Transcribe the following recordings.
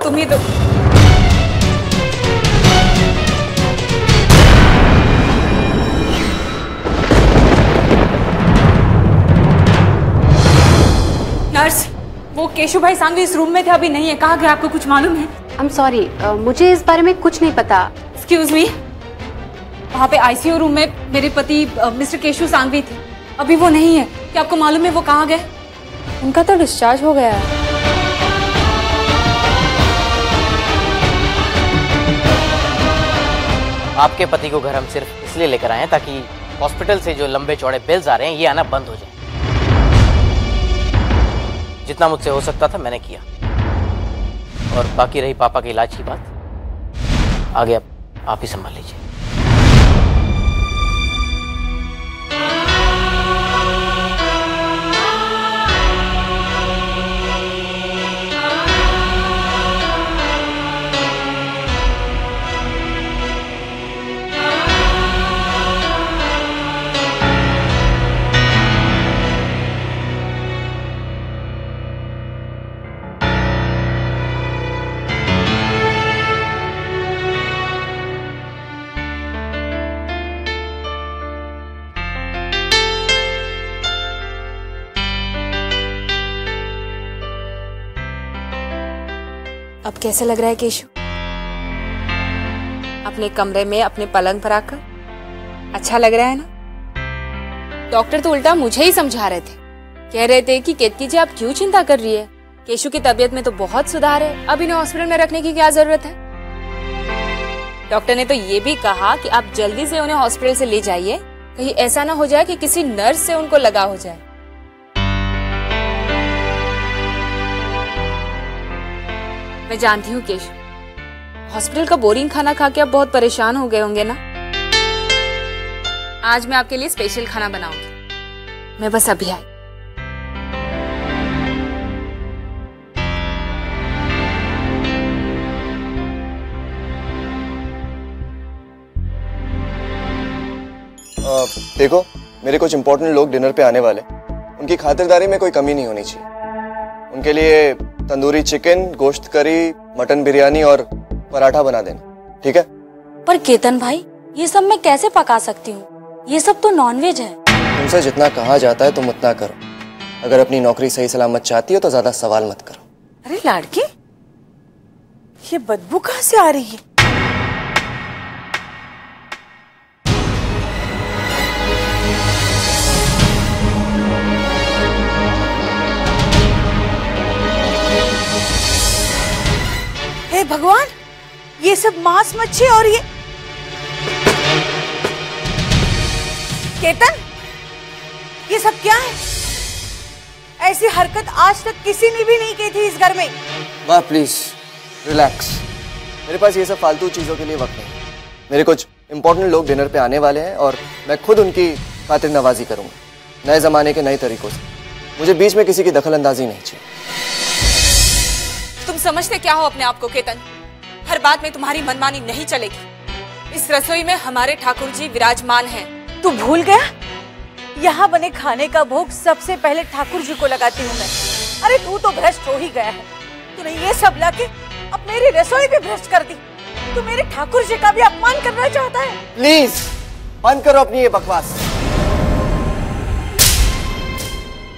तुम ही तो। नर्स, वो केशु भाई सांघवी इस रूम में थे, अभी नहीं है। कहाँ गए आपको कुछ मालूम है? आई एम सॉरी, मुझे इस बारे में कुछ नहीं पता। एक्सक्यूज मी, वहाँ पे आईसीयू रूम में मेरे पति मिस्टर केशु सांघवी थे, अभी वो नहीं है। क्या आपको मालूम है वो कहाँ गए? उनका तो डिस्चार्ज हो गया है। आपके पति को घर हम सिर्फ इसलिए लेकर आए हैं ताकि हॉस्पिटल से जो लंबे चौड़े बिल्स आ रहे हैं ये आना बंद हो जाए। जितना मुझसे हो सकता था मैंने किया, और बाकी रही पापा के इलाज की बात, आगे आप ही संभाल लीजिए। अब कैसा लग रहा है केशु? अपने कमरे में अपने पलंग पर आकर अच्छा लग रहा है ना? डॉक्टर तो उल्टा मुझे ही समझा रहे थे, कह रहे थे कि केतकी जी आप क्यों चिंता कर रही है, केशु की तबीयत में तो बहुत सुधार है, अब इन्हें हॉस्पिटल में रखने की क्या जरूरत है। डॉक्टर ने तो ये भी कहा कि आप जल्दी से उन्हें हॉस्पिटल से ले जाइए, कहीं ऐसा ना हो जाए कि किसी नर्स से उनको लगा हो जाए। मैं जानती हूँ केशु, हॉस्पिटल का बोरिंग खाना खा के आप बहुत परेशान हो गए होंगे ना। आज मैं आपके लिए स्पेशल खाना बनाऊंगी। मैं बस अभी आई। देखो, मेरे कुछ इंपॉर्टेंट लोग डिनर पे आने वाले, उनकी खातिरदारी में कोई कमी नहीं होनी चाहिए। उनके लिए तंदूरी चिकन, गोश्त करी, मटन बिरयानी और पराठा बना देना, ठीक है? पर केतन भाई, ये सब मैं कैसे पका सकती हूँ? ये सब तो नॉनवेज है। तुमसे जितना कहा जाता है तुम उतना करो। अगर अपनी नौकरी सही सलामत चाहती हो तो ज्यादा सवाल मत करो। अरे लाड़की, ये बदबू कहाँ से आ रही है? हे भगवान, ये सब मांस मच्छी और ये केतन, ये सब क्या है? ऐसी हरकत आज तक किसी ने भी नहीं की थी इस घर में। वाह, प्लीज रिलैक्स। मेरे पास ये सब फालतू चीजों के लिए वक्त नहीं। मेरे कुछ इंपॉर्टेंट लोग डिनर पे आने वाले हैं और मैं खुद उनकी खातिर नवाजी करूंगा, नए जमाने के नए तरीकों से। मुझे बीच में किसी की दखल अंदाजी नहीं चाहिए। तुम समझते क्या हो अपने आप को केतन? हर बात में तुम्हारी मनमानी नहीं चलेगी। इस रसोई में हमारे ठाकुर जी विराजमान हैं। तू भूल गया? यहाँ बने खाने का भोग सबसे पहले ठाकुर जी को लगाती हूँ मैं। अरे तू तो भ्रष्ट हो ही गया है। तूने ये सब लाके अब मेरी रसोई भी भ्रष्ट कर दी। तू मेरे ठाकुर जी का भी अपमान करना चाहता है। प्लीज बंद करो अपनी ये बकवास।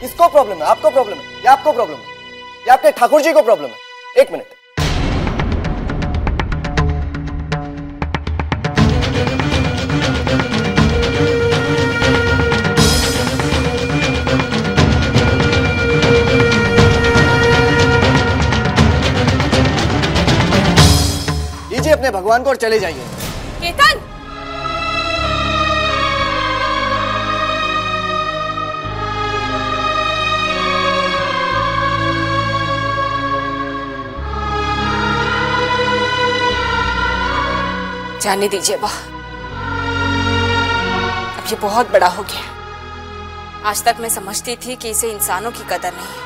किसको प्रॉब्लम है? आपको प्रॉब्लम है या आपको प्रॉब्लम है या आपके ठाकुर जी को प्रॉब्लम है? एक मिनट। लीजिए अपने भगवान को और चले जाइए। केतन, जाने दीजिए वाह, अब ये बहुत बड़ा हो गया। आज तक मैं समझती थी कि इसे इंसानों की कदर नहीं है,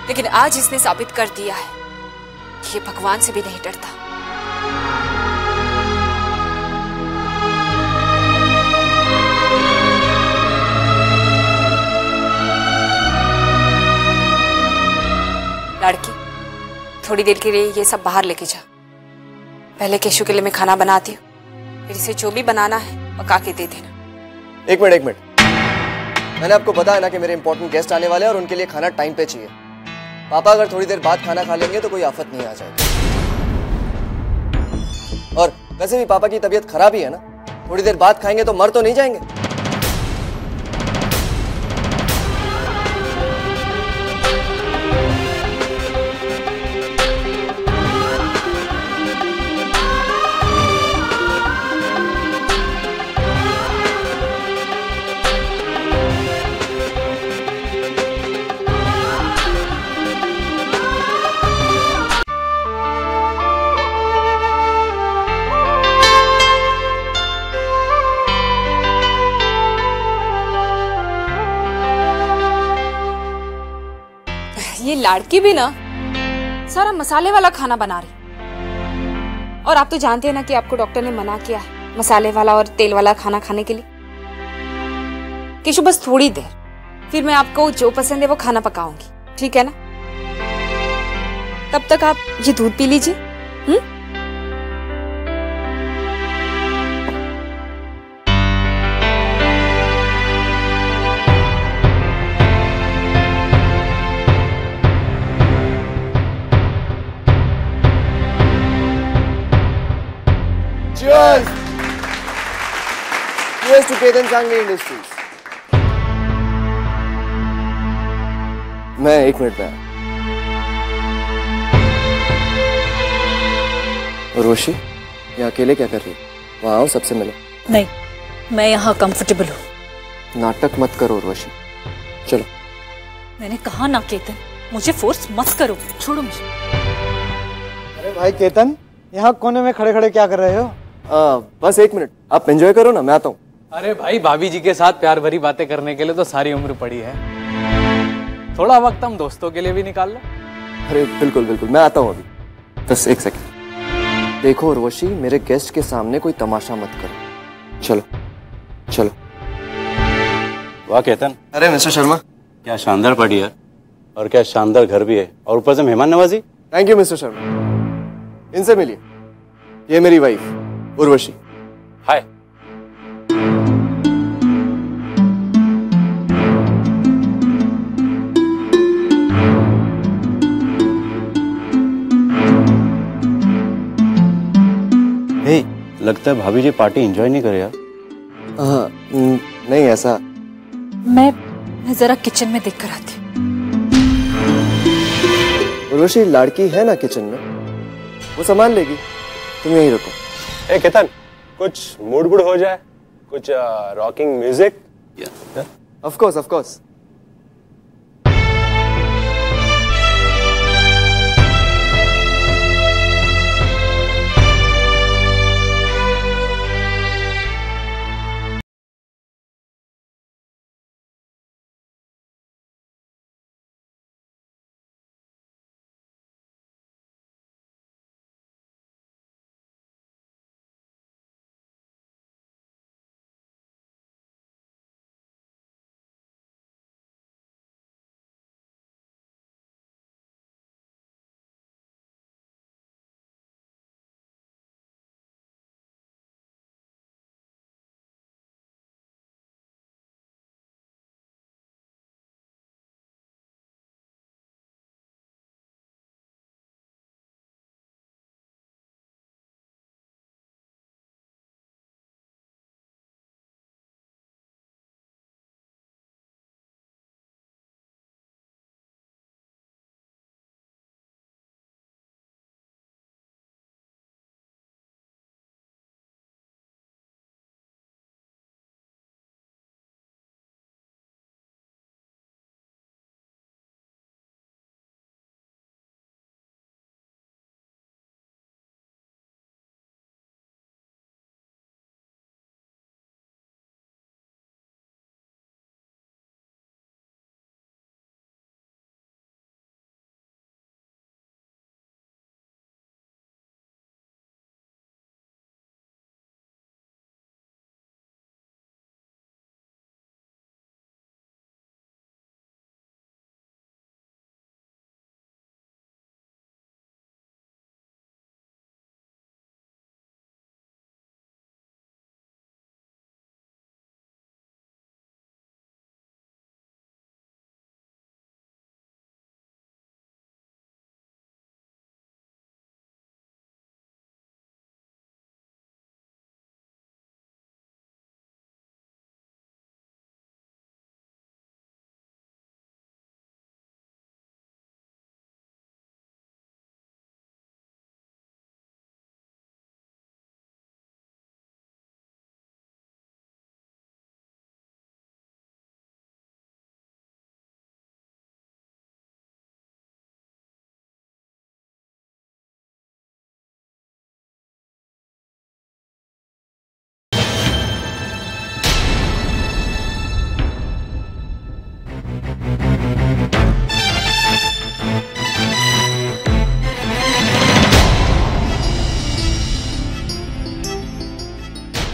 लेकिन आज इसने साबित कर दिया है कि ये भगवान से भी नहीं डरता। लड़की, थोड़ी देर के लिए ये सब बाहर लेके जा। पहले केशु के लिए मैं खाना बनाती हूँ, फिर इसे जो भी बनाना है पका के दे देना। एक मिनट मैंने आपको बताया ना कि मेरे इंपॉर्टेंट गेस्ट आने वाले हैं और उनके लिए खाना टाइम पे चाहिए। पापा अगर थोड़ी देर बाद खाना खा लेंगे तो कोई आफत नहीं आ जाएगी। और वैसे भी पापा की तबीयत खराब ही है ना, थोड़ी देर बाद खाएंगे तो मर तो नहीं जाएंगे। ये लाड़की भी ना सारा मसाले वाला खाना बना रही। और आप तो जानते हैं ना कि आपको डॉक्टर ने मना किया है मसाले वाला और तेल वाला खाना खाने के लिए। केशु बस थोड़ी देर, फिर मैं आपको जो पसंद है वो खाना पकाऊंगी, ठीक है ना? तब तक आप ये दूध पी लीजिए। Cheers! Cheers to Ketan Sanghi Industries. मैं 1 मिनट में आया। रोशी, यहाँ अकेले क्या कर रही है? वहाँ आओ, सबसे मिलो। नहीं, मैं यहाँ कंफर्टेबल हूँ। नाटक मत करो रोशी, चलो। मैंने कहा ना केतन, मुझे फोर्स मत करो, छोड़ो मुझे। अरे भाई केतन, यहाँ कोने में खड़े खड़े क्या कर रहे हो? बस 1 मिनट, आप एंजॉय करो ना, मैं आता हूँ। अरे भाई, भाभी जी के साथ प्यार भरी बातें करने के लिए तो सारी उम्र पड़ी है, थोड़ा वक्त हम दोस्तों के लिए भी निकाल लो। अरे बिल्कुल बिल्कुल, मैं आता हूँ अभी, बस 1 सेकंड। देखो उर्वशी, मेरे गेस्ट के सामने कोई तमाशा मत करो। चलो चलो। वाह केतन, अरे मिस्टर शर्मा, क्या शानदार पार्टी है और क्या शानदार घर भी है, और ऊपर से मेहमान नवाजी। Thank you mister Sharma. इनसे मिलिए, ये मेरी वाइफ उर्वशी। हाय। हे, लगता है भाभी जी पार्टी एंजॉय नहीं करे यार। हाँ, नहीं ऐसा। मैं जरा किचन में देख कर आती हूँ। उर्वशी लाड़की है ना किचन में, वो संभाल लेगी, तुम यहीं रुको। ए केतन, कुछ मूड वूड हो जाए, कुछ रॉकिंग म्यूजिक। Of course.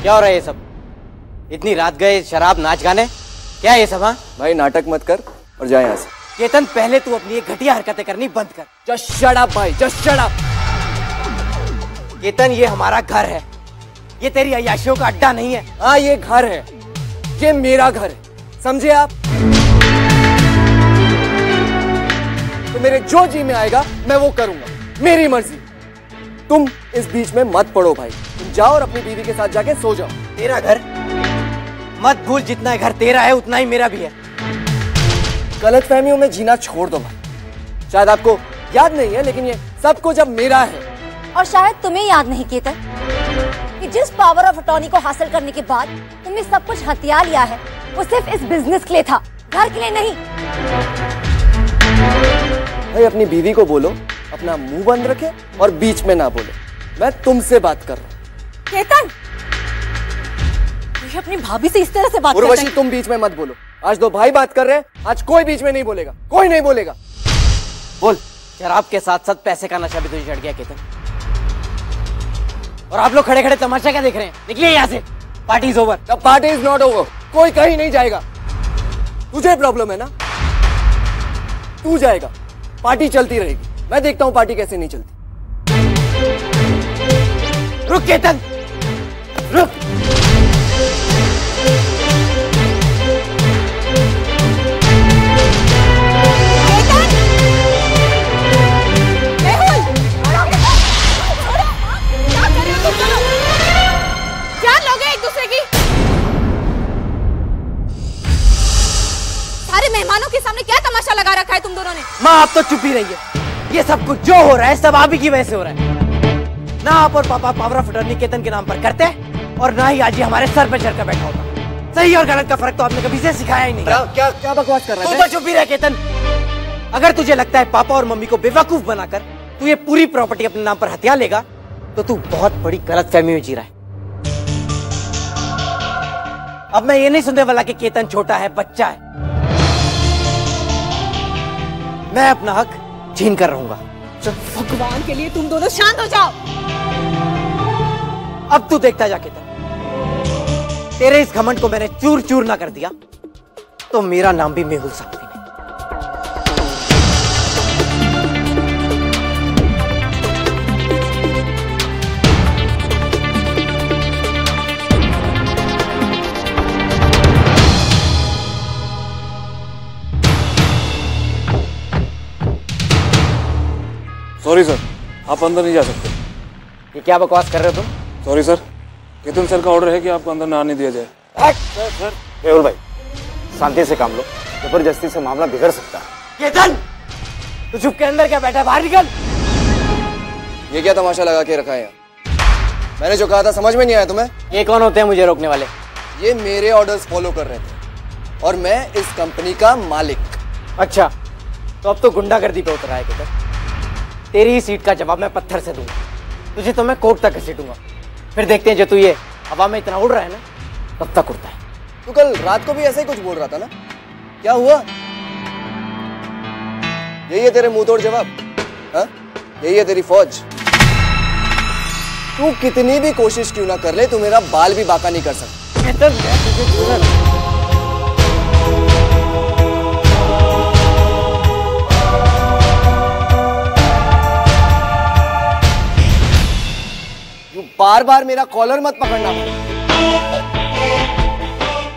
क्या हो रहा है ये सब? इतनी रात गए शराब नाच गाने, क्या है ये सब? हाँ भाई नाटक मत कर और जा यहाँ से। केतन, पहले तू अपनी ये घटिया हरकतें करनी बंद कर। जस्ट शट अप भाई, जस्ट शट अप। केतन, ये हमारा घर है, ये तेरी अय्याशियों का अड्डा नहीं है। हाँ ये घर है, ये मेरा घर है, समझे आप? तो मेरे जो जी में आएगा मैं वो करूंगा, मेरी मर्जी। तुम इस बीच में मत पड़ो भाई, तुम जाओ और अपनी बीवी के साथ जाके सो जाओ। तेरा घर? मत भूल, जितना घर तेरा है उतना ही मेरा भी है। गलतफहमियों में जीना छोड़ दो भाई। शायद आपको याद नहीं है, लेकिन ये सब कुछ अब मेरा है। और शायद तुम्हें याद नहीं केतन कि जिस पावर ऑफ अटॉर्नी को हासिल करने के बाद तुमने सब कुछ हथिया लिया है, वो सिर्फ इस बिजनेस के लिए था, घर के लिए नहीं। भाई अपनी बीवी को बोलो अपना मुंह बंद रखे और बीच में ना बोले। मैं तुमसे बात कर रहा हूँ। केतन, ये अपनी भाभी से इस तरह से बात करता उर्वशी, है? तुम बीच में मत बोलो। आज दो भाई बात कर रहे हैं, आज कोई बीच में नहीं बोलेगा, कोई नहीं बोलेगा। बोल। शराब के साथ साथ पैसे का नशा भी तुझे चढ़ गया केतन। और आप लोग खड़े खड़े तमाशा क्या देख रहे हैं? निकलिए यहाँ से, party is over. The party is not over. कोई कहीं नहीं जाएगा। तुझे प्रॉब्लम है ना, तू जाएगा, पार्टी चलती रहेगी। मैं देखता हूँ पार्टी कैसे नहीं चलती। रुक केतन, रुक। जान लोगे एक दूसरे की? सारे मेहमानों के सामने क्या तमाशा लगा रखा है तुम दोनों ने? माँ, आप तो चुप ही रहिए। ये सब कुछ जो हो रहा है सब आप ही की वजह से हो रहा है। ना आप और पापा पावर ऑफ अटॉर्नी केतन के नाम पर करते और ना ही आज ये हमारे सर पे चढ़कर बैठा होता। सही और गलत का फर्क तो आपने कभी से सिखाया ही नहीं। क्या बकवास कर रहा है? तू तो चुप ही रह केतन। अगर तुझे लगता है पापा और मम्मी को बेवकूफ बनाकर तू ये पूरी प्रॉपर्टी अपने नाम पर हथिया लेगा, तो तू बहुत बड़ी गलतफहमी में जी रहा है। अब मैं ये नहीं सुनने वाला कि केतन छोटा है, बच्चा है। मैं अपना हक छीन कर रहूंगा। भगवान के लिए तुम दोनों शांत हो जाओ। अब तू देखता जा केतन, तेरे इस घमंड को मैंने चूर चूर ना कर दिया तो मेरा नाम भी मेहुल सकती नहीं। सॉरी सर, आप अंदर नहीं जा सकते। ये क्या बकवास कर रहे हो तुम? सॉरी सर, केतन सर का ऑर्डर है कि आपको अंदर ना आने दिया जाए। सर मेहुल भाई, शांति से काम लो, जबरदस्ती से मामला बिगड़ सकता है। केतन, तू चुप के अंदर क्या बैठा है? बाहर निकल। ये क्या तमाशा लगा के रखा है यहाँ? मैंने जो कहा था समझ में नहीं आया तुम्हें? ये कौन होते हैं मुझे रोकने वाले? ये मेरे ऑर्डर्स फॉलो कर रहे थे और मैं इस कंपनी का मालिक। अच्छा, तो अब तो गुंडागर्दी पे उतर आया केतन। तेरी ही सीट का जवाब मैं पत्थर से दूंगा। तुझे तो मैं कोर्ट तक घसीटूंगा, फिर देखते हैं जो तू ये हवा में इतना उड़ रहा है ना, कब तक उड़ता है। तू कल रात को भी ऐसा ही कुछ बोल रहा था ना, क्या हुआ? यही है तेरे मुंह तोड़ जवाब? हाँ, यही है तेरी फौज? तू कितनी भी कोशिश क्यों ना कर ले, तू मेरा बाल भी बाका नहीं कर सकता। बार बार मेरा कॉलर मत पकड़ना।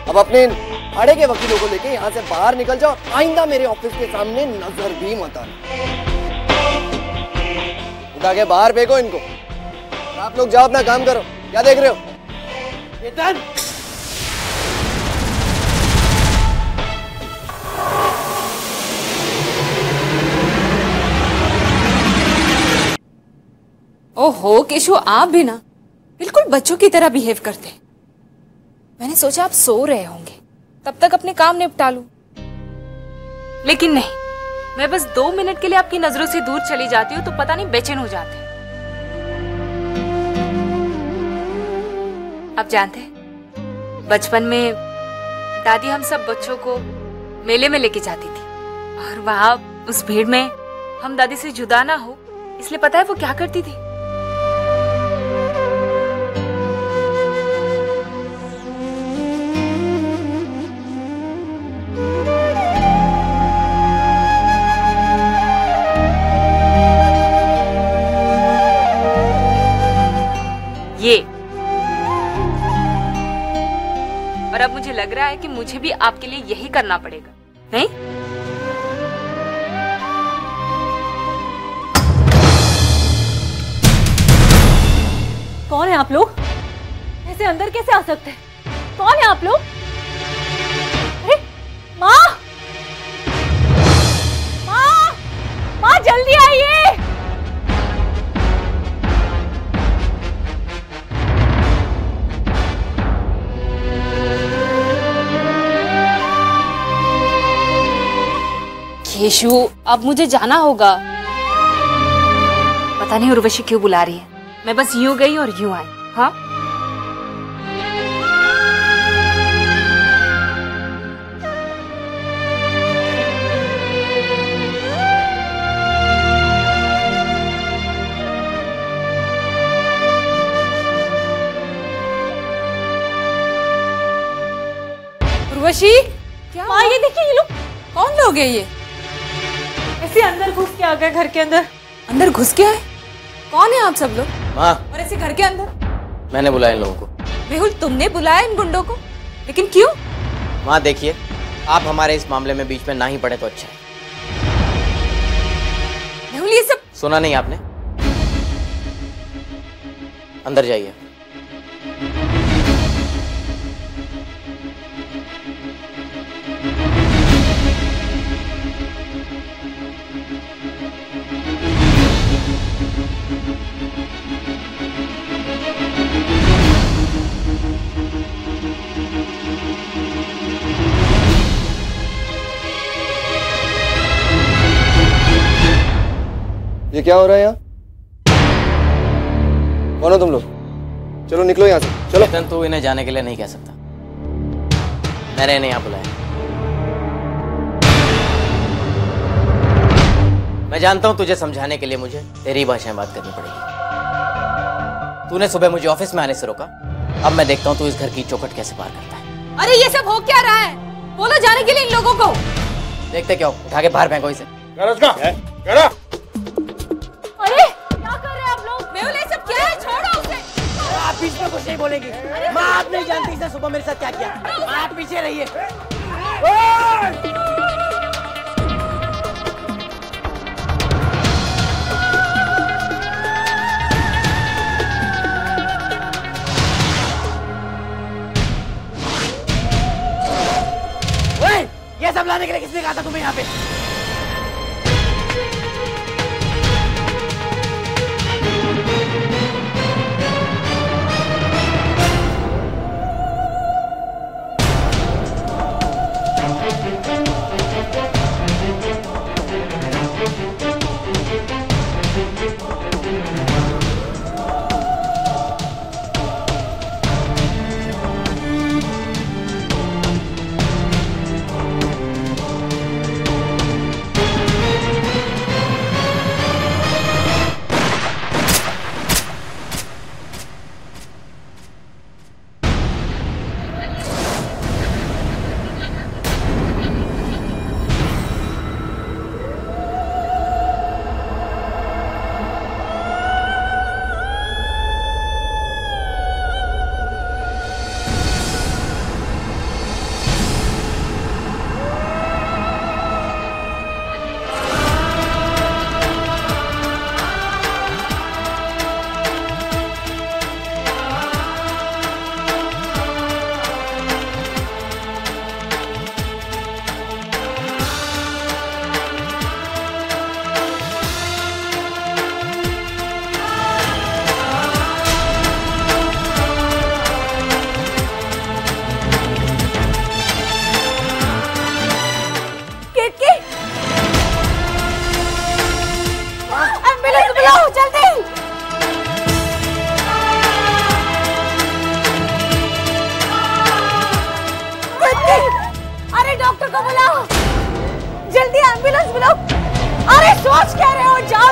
अब अपने अड़े के वकीलों को लेके यहाँ से बाहर निकल जाओ, आइंदा मेरे ऑफिस के सामने नजर भी मत आना। उठा के बाहर फेंको इनको। आप लोग जाओ अपना काम करो, क्या देख रहे हो? केतन, ओहो केशु, आप भी ना बिल्कुल बच्चों की तरह बिहेव करते। मैंने सोचा आप सो रहे होंगे, तब तक अपने काम निपटा लूं, लेकिन नहीं। मैं बस 2 मिनट के लिए आपकी नजरों से दूर चली जाती हूँ तो पता नहीं बेचैन हो जाते हैं। आप जानते हैं, बचपन में दादी हम सब बच्चों को मेले में लेके जाती थी और वहां उस भीड़ में हम दादी से जुदा ना हो इसलिए पता है वो क्या करती थी? रहा है कि मुझे भी आपके लिए यही करना पड़ेगा, नहीं? कौन है आप लोग? ऐसे अंदर कैसे आ सकते हैं? कौन है आप लोग? अरे माँ, माँ, माँ जल्दी आइए। केशु, अब मुझे जाना होगा। पता नहीं उर्वशी क्यों बुला रही है। मैं बस यूं गई और यूं आई। हाँ, उर्वशी, क्या? माँ ये देखिए, ये लोग कौन लोग हैं ये? ऐसे अंदर घुस के आ गए घर के अंदर। अंदर घुस के आए? कौन है आप सब लोग? माँ, और ऐसे घर के अंदर? मैंने बुलाया इन लोगों को। मेहुल, तुमने बुलाया इन गुंडों को? लेकिन क्यों? माँ देखिए, आप हमारे इस मामले में बीच में ना ही पड़े तो अच्छा है। मेहुल, ये सब सुना नहीं आपने? अंदर जाइए। ये क्या हो रहा है यहाँ? कौन हो तुम लोग? चलो निकलो यहाँ से, चलो। चेतन, तू इन्हें जाने के लिए नहीं कह सकता। मैंने इन्हें यहाँ बुलाया। मैं जानता हूँ तुझे समझाने के लिए मुझे तेरी भाषा में बात करनी पड़ेगी। तूने सुबह मुझे ऑफिस में आने से रोका, अब मैं देखता हूँ तू इस घर की चौखट कैसे पार करता है। अरे ये सब हो क्या रहा है? बोलो जाने के लिए इन लोगों को। देखते क्यों, उठा के बाहर फेंको इसे। अरे क्या कर रहे हैं आप लोग? मेहुल, ये सब क्या है? छोड़ो उसे। आप बीच में कुछ नहीं बोलेगी। माँ, आप नहीं जानती इसने सुबह मेरे साथ क्या किया। आप पीछे रहिए। ये सब लाने के लिए किसने कहा था तुम्हें यहाँ पे?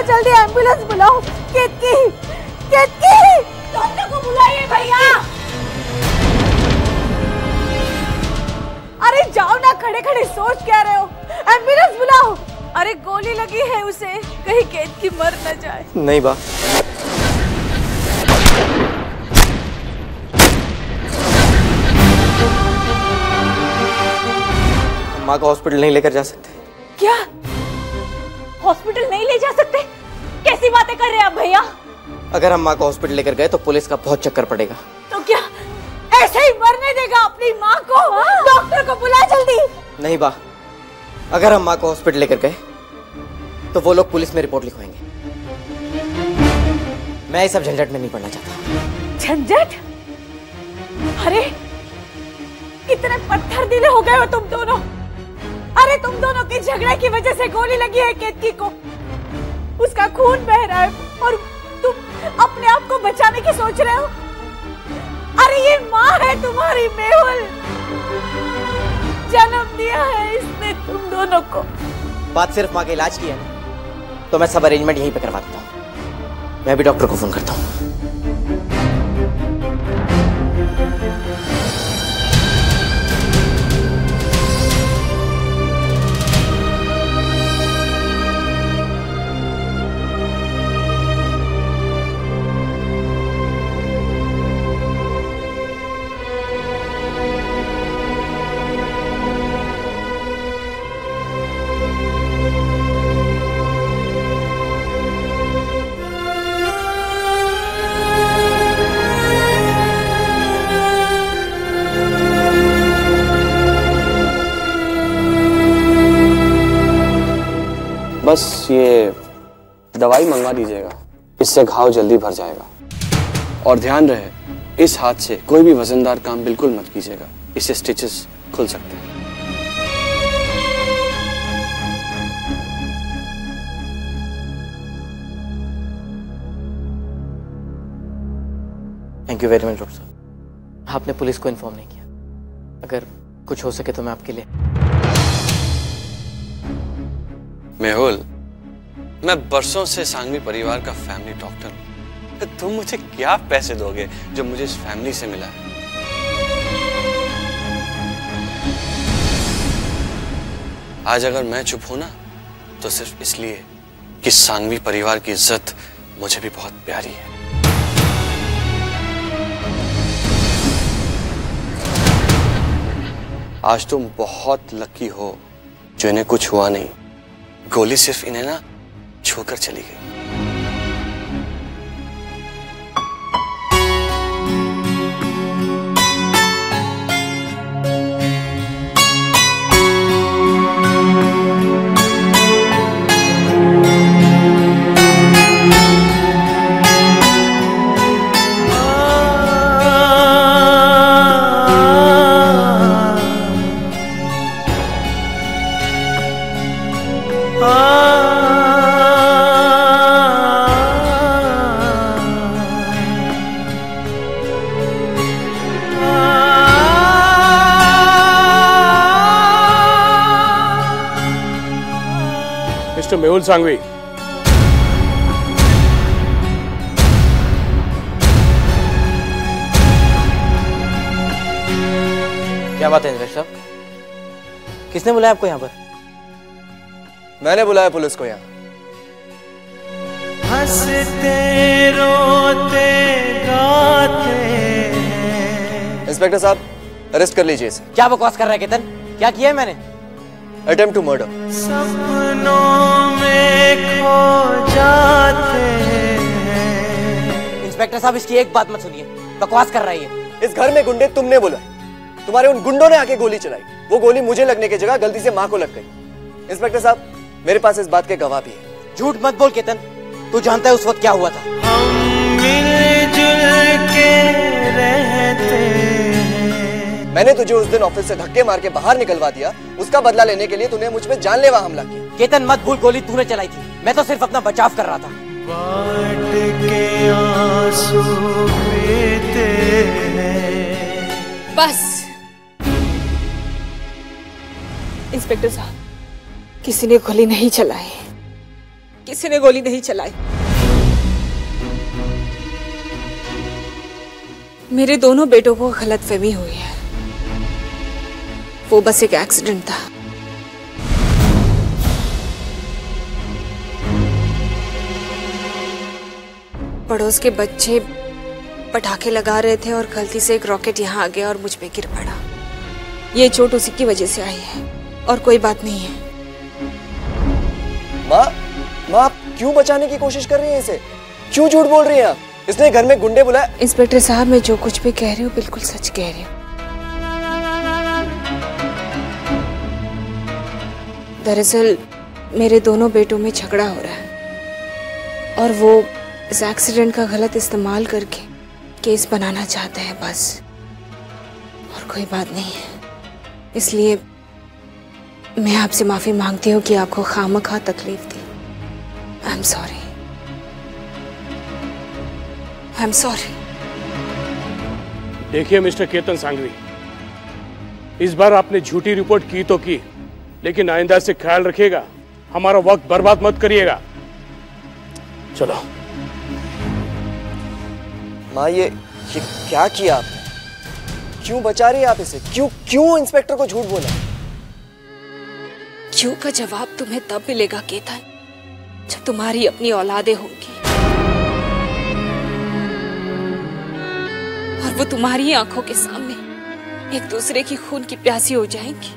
जल्दी एम्बुलेंस बुलाओ। केतकी, केतकी, डॉक्टर को बुलाइए भैया। अरे जाओ ना, खड़े खड़े सोच क्या रहे हो? एम्बुलेंस बुलाओ। अरे गोली लगी है उसे, कहीं केतकी मर न जाए। नहीं बा, माँ को हॉस्पिटल नहीं लेकर जा सकते? क्या हॉस्पिटल नहीं ले जा सकते? कैसी बातें कर रहे हैं आप भैया? अगर हम माँ को हॉस्पिटल लेकर गए तो पुलिस का बहुत चक्कर पड़ेगा। तो क्या ऐसे ही मरने देगा अपनी माँ को? डॉक्टर को बुला जल्दी। नहीं बा, अगर हम माँ को हॉस्पिटल लेकर गए तो वो लोग पुलिस में रिपोर्ट लिखवाएंगे। मैं इस सब झंझट में नहीं पड़ना चाहता। झंझट? अरे कितने पत्थर दिले हो गए हो तुम दोनों। अरे तुम दोनों के झगड़े की वजह से गोली लगी है केतकी को, उसका खून बह रहा है और तुम अपने आप को बचाने की सोच रहे हो। अरे ये माँ है तुम्हारी मेहुल, जन्म दिया है इसने तुम दोनों को। बात सिर्फ माँ के इलाज की है ना, तो मैं सब अरेंजमेंट यहीं पे करवा देता हूँ। मैं भी डॉक्टर को फोन करता हूँ। बस ये दवाई मंगवा दीजिएगा, इससे घाव जल्दी भर जाएगा। और ध्यान रहे, इस हाथ से कोई भी वजनदार काम बिल्कुल मत कीजिएगा, इससे स्टिचेस खुल सकते हैं। Thank you very much doctor साहब। आपने पुलिस को इन्फॉर्म नहीं किया। अगर कुछ हो सके तो मैं आपके लिए। मेहुल, मैं बरसों से सांघवी परिवार का फैमिली डॉक्टर हूं। तुम मुझे क्या पैसे दोगे जो मुझे इस फैमिली से मिला है? आज अगर मैं चुप हूं ना, तो सिर्फ इसलिए कि सांघवी परिवार की इज्जत मुझे भी बहुत प्यारी है। आज तुम बहुत लकी हो जो इन्हें कुछ हुआ नहीं। गोली सिर्फ इन्हें ना छूकर चली गई। मिस्टर मेहुल सांघवी, क्या बात है इंस्पेक्टर साहब? किसने बुलाया आपको यहाँ पर? मैंने बुलाया पुलिस को यहाँ। हंसते रोते गाते। इंस्पेक्टर साहब, अरेस्ट कर लीजिए इसे। क्या बकवास कर रहा है केतन? क्या किया है मैंने? Attempt to murder. सपनों में खो जाते हैं। इंस्पेक्टर साहब, इसकी एक बात मत सुनिए, बकवास कर रहा है ये। इस घर में गुंडे तुमने बुलाए, तुम्हारे उन गुंडों ने आके गोली चलाई। वो गोली मुझे लगने की जगह गलती से माँ को लग गई। इंस्पेक्टर साहब, मेरे पास इस बात के गवाह भी है। झूठ मत बोल केतन, तू जानता है उस वक्त क्या हुआ था? हम मिलजुल के रहते। मैंने तुझे उस दिन ऑफिस से धक्के मार के बाहर निकलवा दिया, उसका बदला लेने के लिए तूने मुझ पे जानलेवा हमला किया। केतन मत भूल, गोली तूने चलाई थी, मैं तो सिर्फ अपना बचाव कर रहा था। बाट के आंसू पीते हैं। बस इंस्पेक्टर साहब, किसी ने गोली नहीं चलाई, किसी ने गोली नहीं चलाई। मेरे दोनों बेटों को गलतफहमी हुई है, वो बस एक एक्सीडेंट था। पड़ोस के बच्चे पटाखे लगा रहे थे और गलती से एक रॉकेट यहाँ आ गया और मुझ पे गिर पड़ा। ये चोट उसी की वजह से आई है। और कोई बात नहीं है। माँ, आप क्यों बचाने की कोशिश कर रही हैं इसे? क्यों झूठ बोल रही हैं आप? इसने घर में गुंडे बुलाए। इंस्पेक्टर साहब, मैं जो कुछ भी कह रही हूँ बिल्कुल सच कह रही हूँ। दरअसल मेरे दोनों बेटों में झगड़ा हो रहा है और वो इस एक्सीडेंट का गलत इस्तेमाल करके केस बनाना चाहते हैं बस, और कोई बात नहीं है। इसलिए मैं आपसे माफी मांगती हूँ कि आपको खामखा तकलीफ दी। I am sorry, I am sorry. देखिए मिस्टर केतन सांघवी, इस बार आपने झूठी रिपोर्ट की तो की, लेकिन आइंदा से ख्याल रखिएगा, हमारा वक्त बर्बाद मत करिएगा। चलो। माँ, ये क्या किया आपने? क्यों बचा रही हैं आप इसे? क्यों इंस्पेक्टर को झूठ बोला? क्यों का जवाब तुम्हें तब मिलेगा केतन, जब तुम्हारी अपनी औलादें होंगी और वो तुम्हारी आंखों के सामने एक दूसरे की खून की प्यासी हो जाएंगी।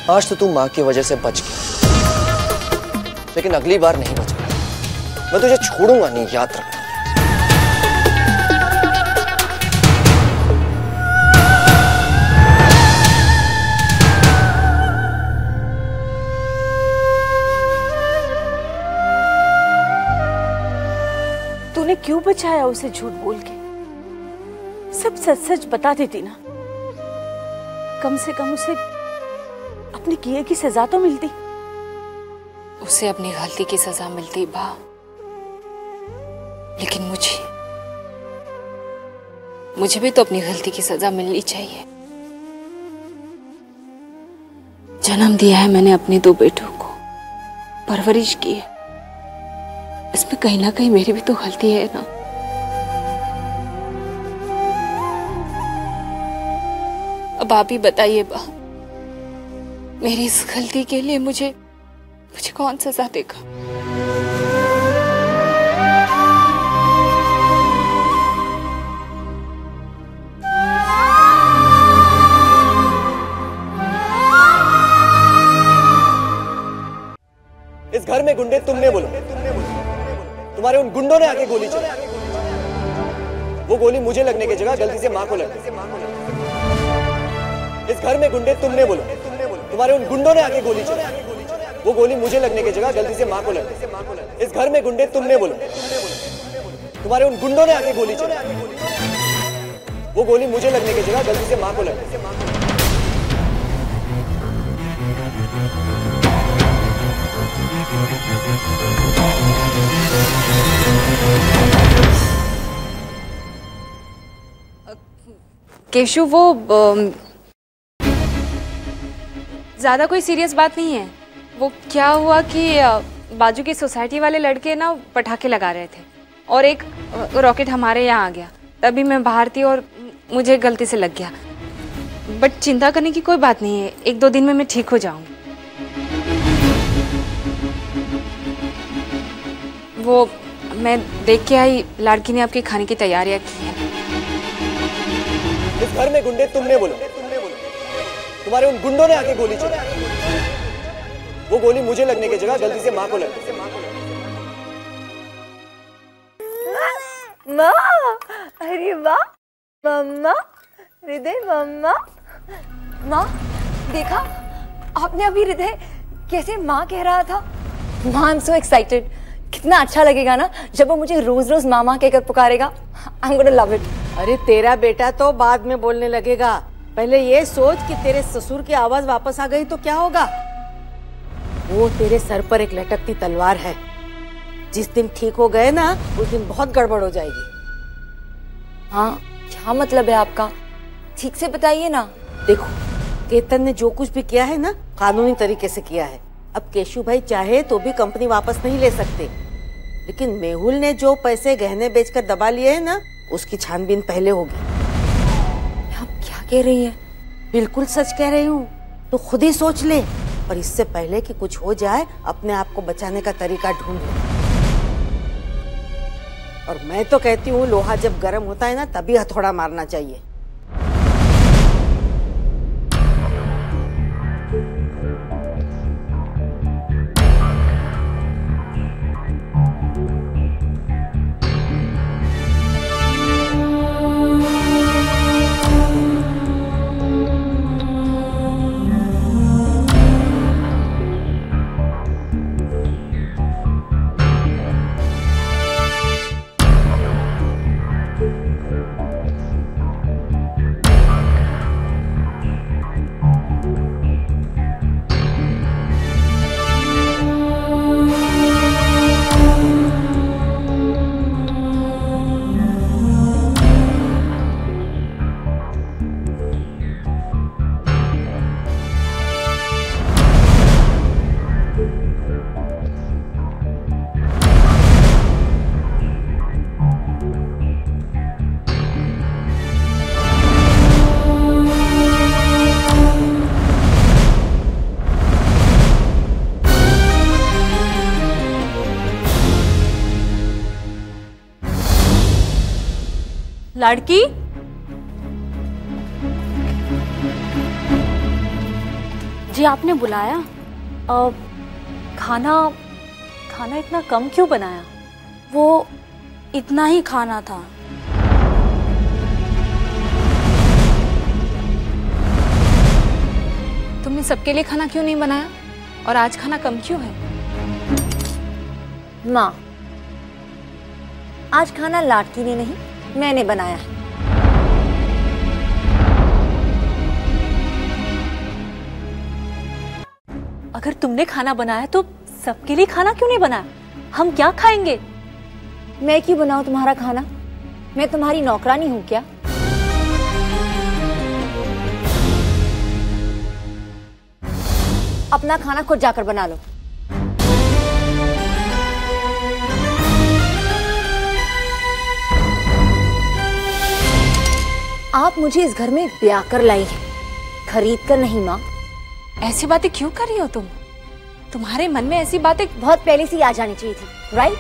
आज तो तुम माँ की वजह से बच गई, लेकिन अगली बार नहीं बचेगा। मैं तुझे छोड़ूंगा नहीं, याद रखना। तूने क्यों बचाया उसे झूठ बोल के? सब सच सच बता देती ना, कम से कम उसे अपने किए की सजा तो मिलती। उसे अपनी गलती की सजा मिलती बा, लेकिन मुझे भी तो अपनी गलती की सजा मिलनी चाहिए। जन्म दिया है मैंने अपने दो बेटों को, परवरिश की है, इसमें कहीं ना कहीं मेरी भी तो गलती है ना। अब आप ही बताइए बा, मेरी इस गलती के लिए मुझे कौन सजा देगा? इस घर में गुंडे तुमने बोला, तुम्हारे उन गुंडों ने आके गोली चलाई। वो गोली मुझे लगने की जगह गलती से माँ को लगी। इस घर में गुंडे तुमने बोला, तुम्हारे उन गुंडों ने आके गोली चलाई। वो गोली मुझे लगने की जगह गलती से माँ को लगी। इस घर में गुंडे तुमने बोला, तुम्हारे उन गुंडों ने आके गोली चलाई। वो गोली मुझे लगने की जगह गलती से माँ को लगी। केशु, वो ज्यादा कोई सीरियस बात नहीं है। वो क्या हुआ कि बाजू की सोसाइटी वाले लड़के ना पटाखे लगा रहे थे और एक रॉकेट हमारे यहाँ आ गया। तभी मैं बाहर थी और मुझे गलती से लग गया। बट चिंता करने की कोई बात नहीं है, 1-2 दिन में मैं ठीक हो जाऊंगी। वो मैं देख के आई, लड़की ने आपके खाने की तैयारियां की हैं। इस घर में गुंडे तुमने बोला, तुम्हारे उन गुंडों ने आके गोली चलाई। वो गोली मुझे लगने की जगह गलती से माँ को लगी। माँ, अरे वाह मम्मा, हृदय मम्मा। माँ, देखा आपने अभी हृदय कैसे माँ कह रहा था। माँ, आई एम सो एक्साइटेड। कितना अच्छा लगेगा ना जब वो मुझे रोज रोज मामा कहकर पुकारेगा। I am gonna love it. अरे तेरा बेटा तो बाद में बोलने लगेगा, पहले ये सोच कि तेरे ससुर की आवाज वापस आ गई तो क्या होगा। वो तेरे सर पर एक लटकती तलवार है। जिस दिन ठीक हो गए ना, उस दिन बहुत गड़बड़ हो जाएगी। हाँ, क्या मतलब है आपका? ठीक से बताइए ना। देखो, केतन ने जो कुछ भी किया है ना, कानूनी तरीके से किया है। अब केशु भाई चाहे तो भी कंपनी वापस नहीं ले सकते, लेकिन मेहुल ने जो पैसे गहने बेचकर दबा लिए हैं ना, उसकी छानबीन पहले होगी। आप क्या कह रही हैं? बिल्कुल सच कह रही हूँ, तो खुद ही सोच ले। और इससे पहले कि कुछ हो जाए, अपने आप को बचाने का तरीका ढूंढ ले। और मैं तो कहती हूँ, लोहा जब गर्म होता है ना, तभी हथौड़ा मारना चाहिए। लाड़की, जी आपने बुलाया? खाना खाना इतना कम क्यों बनाया? वो इतना ही खाना था। तुमने सबके लिए खाना क्यों नहीं बनाया और आज खाना कम क्यों है? माँ, आज खाना लाड़की ने नहीं मैंने बनाया है। अगर तुमने खाना बनाया तो सबके लिए खाना क्यों नहीं बनाया? हम क्या खाएंगे? मैं क्यों बनाऊं तुम्हारा खाना? मैं तुम्हारी नौकरानी हूं क्या? अपना खाना खुद जाकर बना लो। आप मुझे इस घर में ब्याह कर लाई हैं, खरीद कर नहीं माँ। ऐसी बातें क्यों कर रही हो तुम? तुम्हारे मन में ऐसी बातें बहुत पहले से ही आ जानी चाहिए थी, राइट?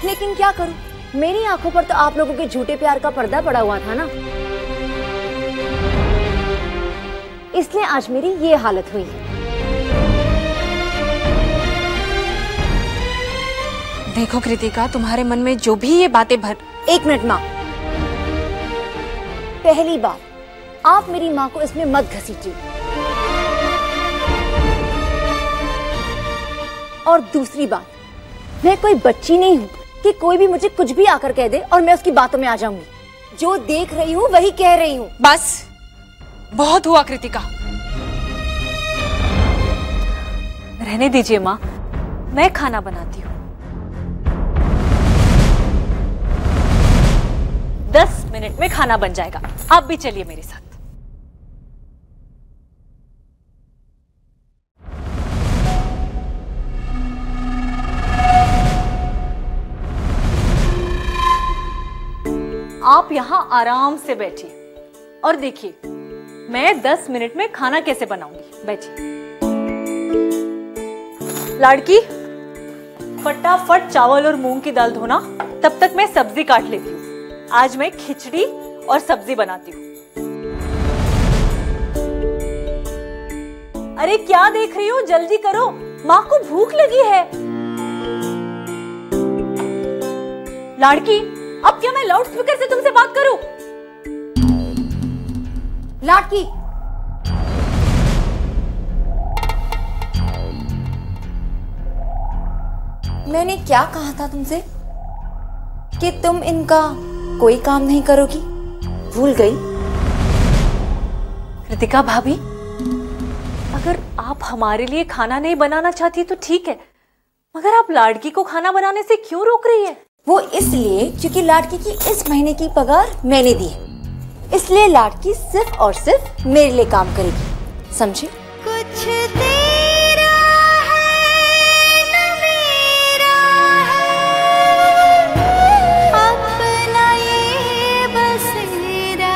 लेकिन क्या करूं, मेरी आंखों पर तो आप लोगों के झूठे प्यार का पर्दा पड़ा हुआ था ना, इसलिए आज मेरी ये हालत हुई है। देखो कृतिका, तुम्हारे मन में जो भी ये बातें भर। एक मिनट माँ, पहली बात आप मेरी माँ को इसमें मत घसीटिए, और दूसरी बात, मैं कोई बच्ची नहीं हूँ कि कोई भी मुझे कुछ भी आकर कह दे और मैं उसकी बातों में आ जाऊंगी। जो देख रही हूँ वही कह रही हूँ। बस बहुत हुआ कृतिका। रहने दीजिए माँ, मैं खाना बनाती हूँ। 10 मिनट में खाना बन जाएगा। आप भी चलिए मेरे साथ। आप यहाँ आराम से बैठिए और देखिए मैं 10 मिनट में खाना कैसे बनाऊंगी। बैठिए। लाड़की, फटाफट चावल और मूंग की दाल धोना, तब तक मैं सब्जी काट लेती हूँ। आज मैं खिचड़ी और सब्जी बनाती हूँ। अरे क्या देख रही हो, जल्दी करो, माँ को भूख लगी है। लाड़की, अब क्या मैं लाउड स्पीकर से तुमसे बात करूं? लाड़की, मैंने क्या कहा था तुमसे कि तुम इनका कोई काम नहीं करोगी? भूल गई? कृतिका भाभी, अगर आप हमारे लिए खाना नहीं बनाना चाहती तो ठीक है, मगर आप लाड़की को खाना बनाने से क्यों रोक रही है? वो इसलिए क्योंकि लाड़की की इस महीने की पगार मैंने दी है, इसलिए लाड़की सिर्फ और सिर्फ मेरे लिए काम करेगी, समझे? कुछ तेरा है न मेरा है, अपना ये बसेरा,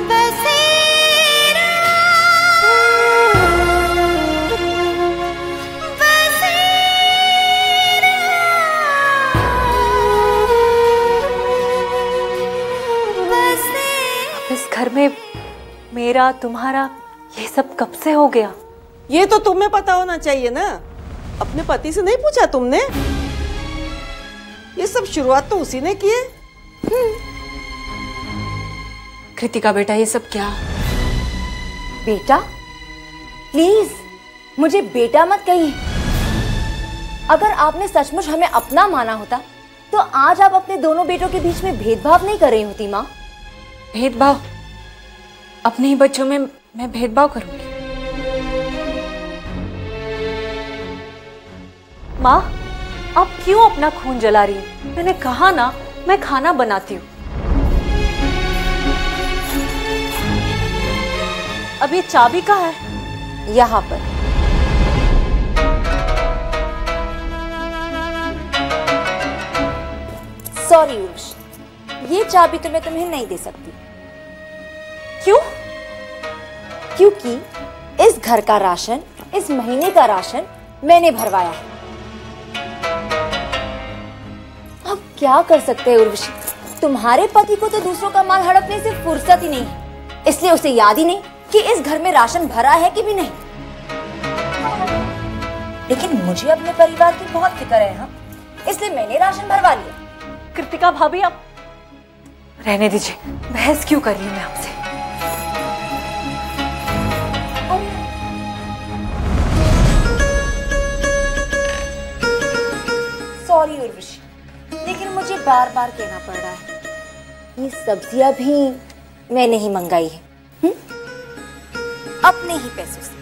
बसेरा, इस घर में मेरा तुम्हारा ये सब कब से हो गया? ये तो तुम्हें पता होना चाहिए ना, अपने पति से नहीं पूछा तुमने? ये सब शुरुआत तो उसी ने की है। कृतिका बेटा, ये सब क्या? बेटा? प्लीज मुझे बेटा मत कहिए। अगर आपने सचमुच हमें अपना माना होता तो आज आप अपने दोनों बेटों के बीच में भेदभाव नहीं कर रही होती माँ। भेदभाव? अपने ही बच्चों में मैं भेदभाव करूंगी? माँ, आप क्यों अपना खून जला रही है? मैंने कहा ना, मैं खाना बनाती हूँ। अब ये चाबी कहाँ है? यहाँ पर। सॉरी उर्वशी, ये चाबी तो मैं तुम्हें नहीं दे सकती। क्यों? क्योंकि इस घर का राशन, इस महीने का राशन मैंने भरवाया है। अब क्या कर सकते हैं उर्वशी, तुम्हारे पति को तो दूसरों का माल हड़पने से फुर्सत ही नहीं है, इसलिए उसे याद ही नहीं कि इस घर में राशन भरा है कि भी नहीं। लेकिन मुझे अपने परिवार की बहुत फिक्र है, हाँ, इसलिए मैंने राशन भरवा लिया। कृतिका भाभी, आप रहने दीजिए, बहस क्यों कर रही हूँ मैं आपसे। सॉरी उर्वशी, लेकिन मुझे बार बार कहना पड़ रहा है, ये सब्जियां भी मैंने ही मंगाई है, अपने ही पैसों से।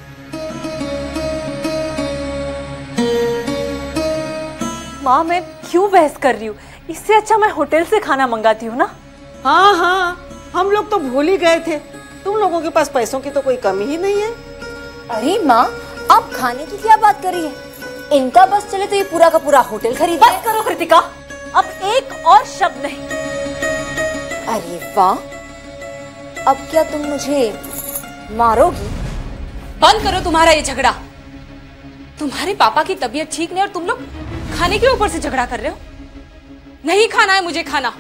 माँ, मैं क्यों बहस कर रही हूँ? इससे अच्छा मैं होटल से खाना मंगाती हूँ ना। हाँ हाँ, हम लोग तो भूल ही गए थे, तुम लोगों के पास पैसों की तो कोई कमी ही नहीं है। अरे माँ, आप खाने की क्या बात कर रही है? इनका बस चले तो ये पूरा का पूरा होटल खरीद। बस करो कृतिका, अब एक और शब्द नहीं। अरे वाह, अब क्या तुम मुझे मारोगी? बंद करो तुम्हारा ये झगड़ा। तुम्हारे पापा की तबीयत ठीक नहीं और तुम लोग खाने के ऊपर से झगड़ा कर रहे हो। नहीं खाना है मुझे खाना।